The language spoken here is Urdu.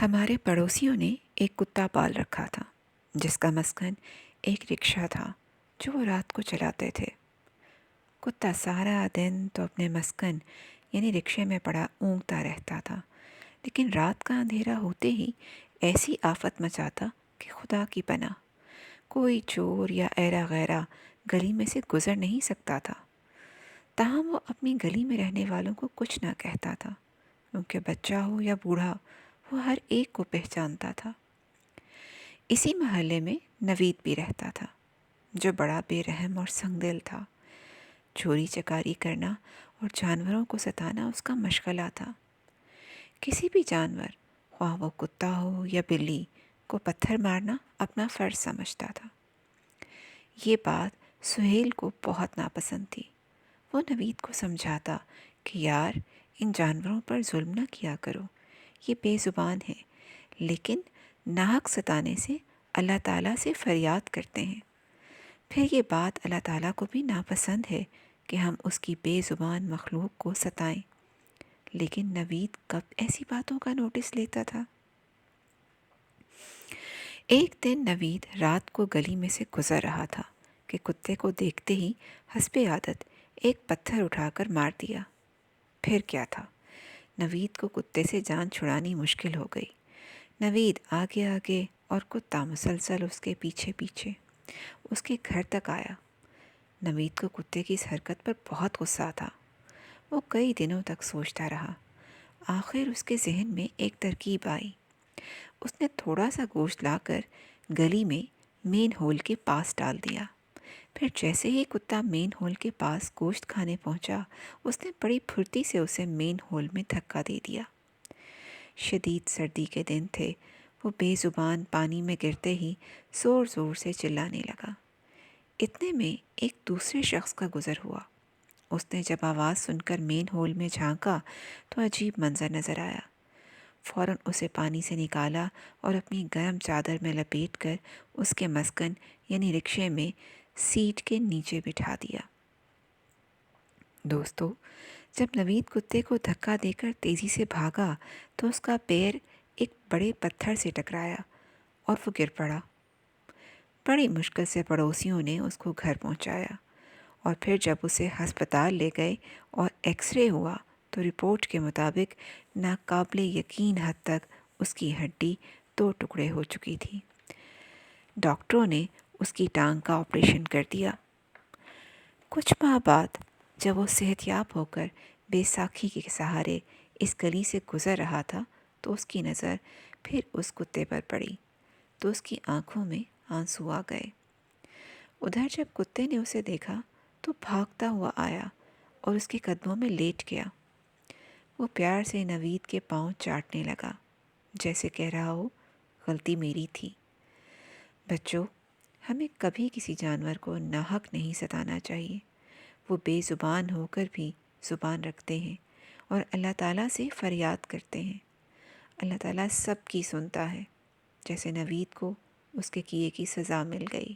ہمارے پڑوسیوں نے ایک کتا پال رکھا تھا جس کا مسکن ایک رکشہ تھا جو وہ رات کو چلاتے تھے۔ کتا سارا دن تو اپنے مسکن یعنی رکشے میں پڑا اونگتا رہتا تھا، لیکن رات کا اندھیرا ہوتے ہی ایسی آفت مچاتا کہ خدا کی پناہ، کوئی چور یا ایرا غیرہ گلی میں سے گزر نہیں سکتا تھا۔ تاہم وہ اپنی گلی میں رہنے والوں کو کچھ نہ کہتا تھا، کیونکہ بچہ ہو یا بوڑھا وہ ہر ایک کو پہچانتا تھا۔ اسی محلے میں نوید بھی رہتا تھا، جو بڑا بے رحم اور سنگ دل تھا۔ چوری چکاری کرنا اور جانوروں کو ستانا اس کا مشغلہ تھا۔ کسی بھی جانور، خواہ وہ کتا ہو یا بلی، کو پتھر مارنا اپنا فرض سمجھتا تھا۔ یہ بات سہیل کو بہت ناپسند تھی۔ وہ نوید کو سمجھاتا کہ یار، ان جانوروں پر ظلم نہ کیا کرو، یہ بے زبان ہیں، لیکن ناحق ستانے سے اللہ تعالیٰ سے فریاد کرتے ہیں۔ پھر یہ بات اللہ تعالیٰ کو بھی ناپسند ہے کہ ہم اس کی بے زبان مخلوق کو ستائیں، لیکن نوید کب ایسی باتوں کا نوٹس لیتا تھا؟ ایک دن نوید رات کو گلی میں سے گزر رہا تھا کہ کتے کو دیکھتے ہی حسب عادت ایک پتھر اٹھا کر مار دیا۔ پھر کیا تھا، نوید کو کتے سے جان چھڑانی مشکل ہو گئی۔ نوید آگے آگے اور کتا مسلسل اس کے پیچھے پیچھے اس کے گھر تک آیا۔ نوید کو کتے کی اس حرکت پر بہت غصہ تھا۔ وہ کئی دنوں تک سوچتا رہا۔ آخر اس کے ذہن میں ایک ترکیب آئی۔ اس نے تھوڑا سا گوشت لا کر گلی میں مین ہول کے پاس ڈال دیا۔ پھر جیسے ہی کتا مین ہول کے پاس گوشت کھانے پہنچا، اس نے بڑی پھرتی سے اسے مین ہول میں دھکا دے دیا۔ شدید سردی کے دن تھے۔ وہ بے زبان پانی میں گرتے ہی زور زور سے چلانے لگا۔ اتنے میں ایک دوسرے شخص کا گزر ہوا۔ اس نے جب آواز سن کر مین ہول میں جھانکا تو عجیب منظر نظر آیا۔ فوراً اسے پانی سے نکالا اور اپنی گرم چادر میں لپیٹ کر اس کے مسکن یعنی رکشے میں سیٹ کے نیچے بٹھا دیا۔ دوستو، جب نوید کتے کو دھکا دے کر تیزی سے بھاگا تو اس کا پیر ایک بڑے پتھر سے ٹکرایا اور وہ گر پڑا۔ بڑی مشکل سے پڑوسیوں نے اس کو گھر پہنچایا، اور پھر جب اسے ہسپتال لے گئے اور ایکس رے ہوا تو رپورٹ کے مطابق ناقابل یقین حد تک اس کی ہڈی 2 ٹکڑے ہو چکی تھی۔ ڈاکٹروں نے اس کی ٹانگ کا آپریشن کر دیا۔ کچھ ماہ بعد جب وہ صحت یاب ہو کر بے ساکھی کے سہارے اس گلی سے گزر رہا تھا تو اس کی نظر پھر اس کتے پر پڑی تو اس کی آنکھوں میں آنسو آ گئے۔ ادھر جب کتے نے اسے دیکھا تو بھاگتا ہوا آیا اور اس کے قدموں میں لیٹ گیا۔ وہ پیار سے نوید کے پاؤں چاٹنے لگا، جیسے کہہ رہا ہو غلطی میری تھی۔ بچوں، ہمیں کبھی کسی جانور کو ناحق نہیں ستانا چاہیے۔ وہ بے زبان ہو کر بھی زبان رکھتے ہیں اور اللہ تعالیٰ سے فریاد کرتے ہیں۔ اللہ تعالیٰ سب کی سنتا ہے، جیسے نوید کو اس کے کیے کی سزا مل گئی۔